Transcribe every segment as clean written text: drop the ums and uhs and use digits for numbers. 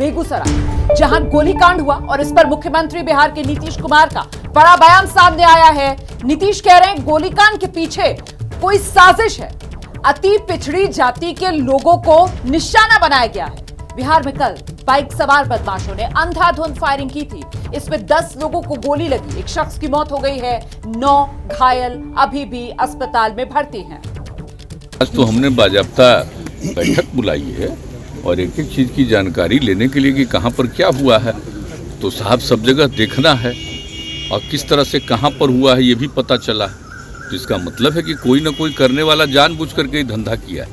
बेगूसराय, जहां गोलीकांड हुआ और इस पर मुख्यमंत्री बिहार के नीतीश कुमार का बड़ा बयान सामने आया है। नीतीश कह रहे हैं गोलीकांड के पीछे कोई साजिश है, अति पिछड़ी जाति के लोगों को निशाना बनाया गया है। बिहार में कल बाइक सवार बदमाशों ने अंधाधुंध फायरिंग की थी। इसमें 10 लोगों को गोली लगी, एक शख्स की मौत हो गई है, 9 घायल अभी भी अस्पताल में भर्ती हैं। आज तो हमने बाजाब्ता बैठक बुलाई है और एक एक चीज की जानकारी लेने के लिए कि कहां पर क्या हुआ है, तो साहब सब जगह देखना है और किस तरह से कहां पर हुआ है ये भी पता चला है। तो इसका मतलब है कि कोई ना कोई करने वाला जानबूझ करके ही धंधा किया है।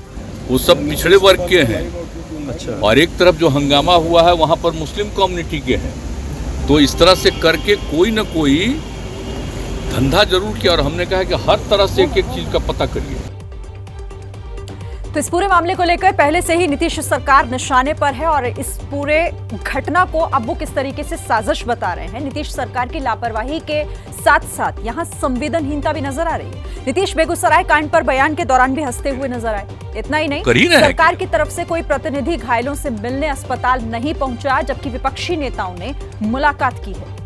वो सब पिछड़े वर्ग के हैं। अच्छा। और एक तरफ जो हंगामा हुआ है वहां पर मुस्लिम कम्युनिटी के हैं। तो इस तरह से करके कोई ना कोई धंधा जरूर किया और हमने कहा कि हर तरह से एक एक चीज का पता करिए। तो इस पूरे मामले को लेकर पहले से ही नीतीश सरकार निशाने पर है और इस पूरे घटना को अब वो किस तरीके से साजिश बता रहे हैं। नीतीश सरकार की लापरवाही के साथ साथ यहां संवेदनहीनता भी नजर आ रही है। नीतीश बेगूसराय कांड पर बयान के दौरान भी हंसते हुए नजर आए। इतना ही नहीं, सरकार की तरफ से कोई प्रतिनिधि घायलों से मिलने अस्पताल नहीं पहुंचा, जबकि विपक्षी नेताओं ने मुलाकात की है।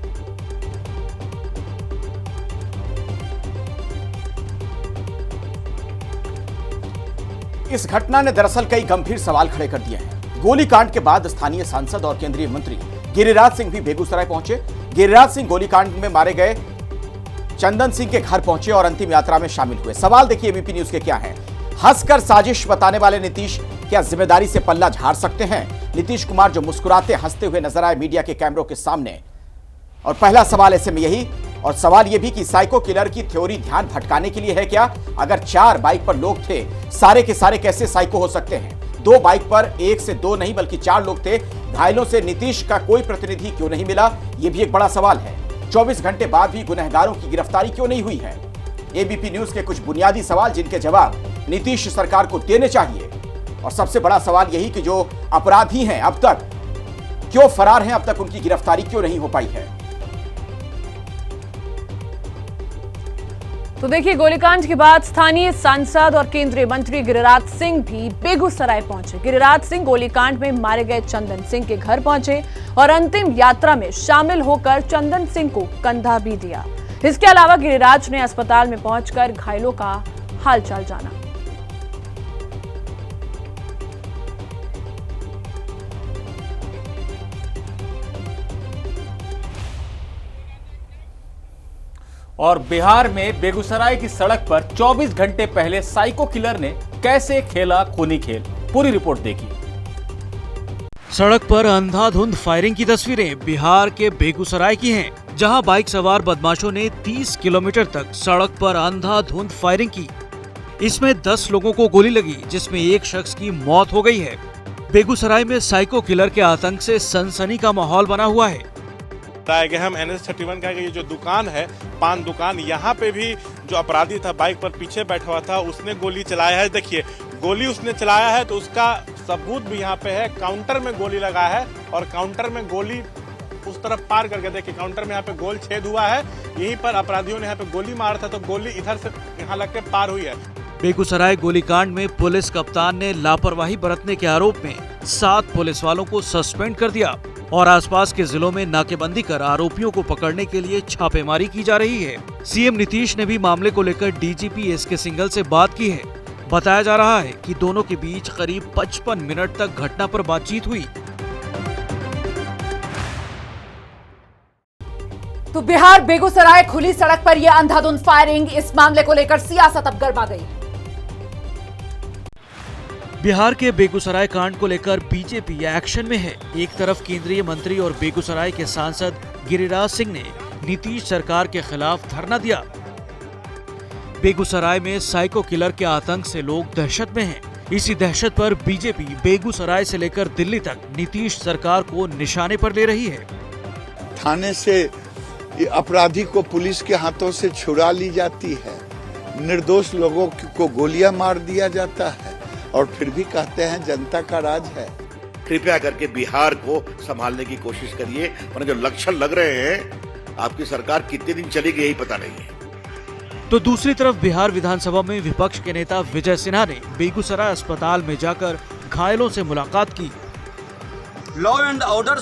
इस घटना ने दरअसल कई गंभीर सवाल खड़े कर दिए हैं। गोलीकांड के बाद स्थानीय सांसद और केंद्रीय मंत्री गिरिराज सिंह भी बेगूसराय पहुंचे। गिरिराज सिंह गोलीकांड में मारे गए चंदन सिंह के घर पहुंचे और अंतिम यात्रा में शामिल हुए। सवाल देखिए एबीपी न्यूज के क्या हैं। हंसकर साजिश बताने वाले नीतीश क्या जिम्मेदारी से पल्ला झाड़ सकते हैं? नीतीश कुमार जो मुस्कुराते हंसते हुए नजर आए मीडिया के कैमरों के सामने। और पहला सवाल ऐसे में यही, और सवाल यह भी कि साइको किलर की थ्योरी ध्यान भटकाने के लिए है क्या? अगर 4 बाइक पर लोग थे, सारे के सारे कैसे साइको हो सकते हैं? 2 बाइक पर 1 से 2 नहीं बल्कि 4 लोग थे। घायलों से नीतीश का कोई प्रतिनिधि क्यों नहीं मिला? यह भी एक बड़ा सवाल है। 24 घंटे बाद भी गुनहगारों की गिरफ्तारी क्यों नहीं हुई है? एबीपी न्यूज के कुछ बुनियादी सवाल जिनके जवाब नीतीश सरकार को देने चाहिए। और सबसे बड़ा सवाल यही कि जो अपराधी हैं अब तक क्यों फरार हैं, अब तक उनकी गिरफ्तारी क्यों नहीं हो पाई है? तो देखिए, गोलीकांड के बाद स्थानीय सांसद और केंद्रीय मंत्री गिरिराज सिंह भी बेगूसराय पहुंचे। गिरिराज सिंह गोलीकांड में मारे गए चंदन सिंह के घर पहुंचे और अंतिम यात्रा में शामिल होकर चंदन सिंह को कंधा भी दिया। इसके अलावा गिरिराज ने अस्पताल में पहुंचकर घायलों का हालचाल जाना। और बिहार में बेगूसराय की सड़क पर 24 घंटे पहले साइको किलर ने कैसे खेला खूनी खेल, पूरी रिपोर्ट देखिए। सड़क पर अंधाधुंध फायरिंग की तस्वीरें बिहार के बेगूसराय की हैं, जहां बाइक सवार बदमाशों ने 30 किलोमीटर तक सड़क पर अंधाधुंध फायरिंग की। इसमें 10 लोगों को गोली लगी, जिसमें एक शख्स की मौत हो गई है। बेगूसराय में साइको किलर के आतंक से सनसनी का माहौल बना हुआ है। बताया गया हम NH31 का ये जो दुकान है, पान दुकान, यहाँ पे भी जो अपराधी था बाइक पर पीछे बैठा हुआ था, उसने गोली चलाया है। देखिए, गोली उसने चलाया है तो उसका सबूत भी यहाँ पे है। काउंटर में गोली लगा है और काउंटर में गोली उस तरफ पार करके, देखिए काउंटर में यहाँ पे गोल छेद हुआ है। यहीं पर अपराधियों ने यहाँ पे गोली मारा था तो गोली इधर से यहाँ लग के पार हुई है। बेगूसराय गोलीकांड में पुलिस कप्तान ने लापरवाही बरतने के आरोप में 7 पुलिस वालों को सस्पेंड कर दिया और आसपास के जिलों में नाकेबंदी कर आरोपियों को पकड़ने के लिए छापेमारी की जा रही है। सीएम नीतीश ने भी मामले को लेकर डीजीपी एसके सिंघल से बात की है। बताया जा रहा है कि दोनों के बीच करीब 55 मिनट तक घटना पर बातचीत हुई। तो बिहार बेगूसराय खुली सड़क पर यह अंधाधुंध फायरिंग, इस मामले को लेकर सियासत अब गर्मा गई है। बिहार के बेगूसराय कांड को लेकर बीजेपी एक्शन में है। एक तरफ केंद्रीय मंत्री और बेगूसराय के सांसद गिरिराज सिंह ने नीतीश सरकार के खिलाफ धरना दिया। बेगूसराय में साइको किलर के आतंक से लोग दहशत में हैं। इसी दहशत पर बीजेपी बेगूसराय से लेकर दिल्ली तक नीतीश सरकार को निशाने पर ले रही है। थाने से अपराधी को पुलिस के हाथों से छुड़ा ली जाती है, निर्दोष लोगों को गोलियां मार दिया जाता है और फिर भी कहते हैं जनता का राज है। कृपया करके बिहार को संभालने की कोशिश करिए, वरना जो लक्षण लग रहे हैं आपकी सरकार कितने दिन चलेगी यही पता नहीं है। तो दूसरी तरफ बिहार विधानसभा में विपक्ष के नेता विजय सिन्हा ने बेगूसराय अस्पताल में जाकर घायलों से मुलाकात की। लॉ एंड ऑर्डर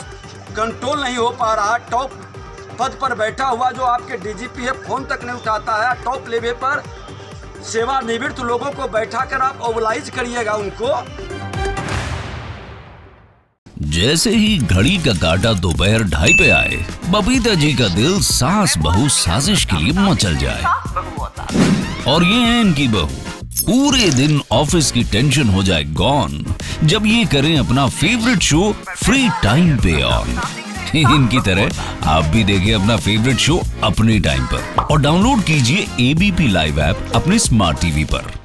कंट्रोल नहीं हो पा रहा। टॉप पद पर बैठा हुआ जो आपके डीजीपी है फोन तक नहीं उठाता है। टॉप लेवल पर सेवानिवृत्त लोगों को बैठाकर आप ओबलाइज करिएगा उनको। जैसे ही घड़ी का काटा दोपहर 2:30 पे आए, बबीता जी का दिल सास बहू साजिश के लिए मचल जाए। और ये है इनकी बहू, पूरे दिन ऑफिस की टेंशन हो जाए गॉन जब ये करें अपना फेवरेट शो फ्री टाइम पे ऑन। इनकी तरह आप भी देखिए अपना फेवरेट शो अपने टाइम पर और डाउनलोड कीजिए एबीपी लाइव ऐप अपने स्मार्ट टीवी पर।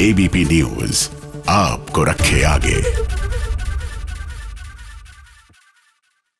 एबीपी न्यूज आपको रखे आगे।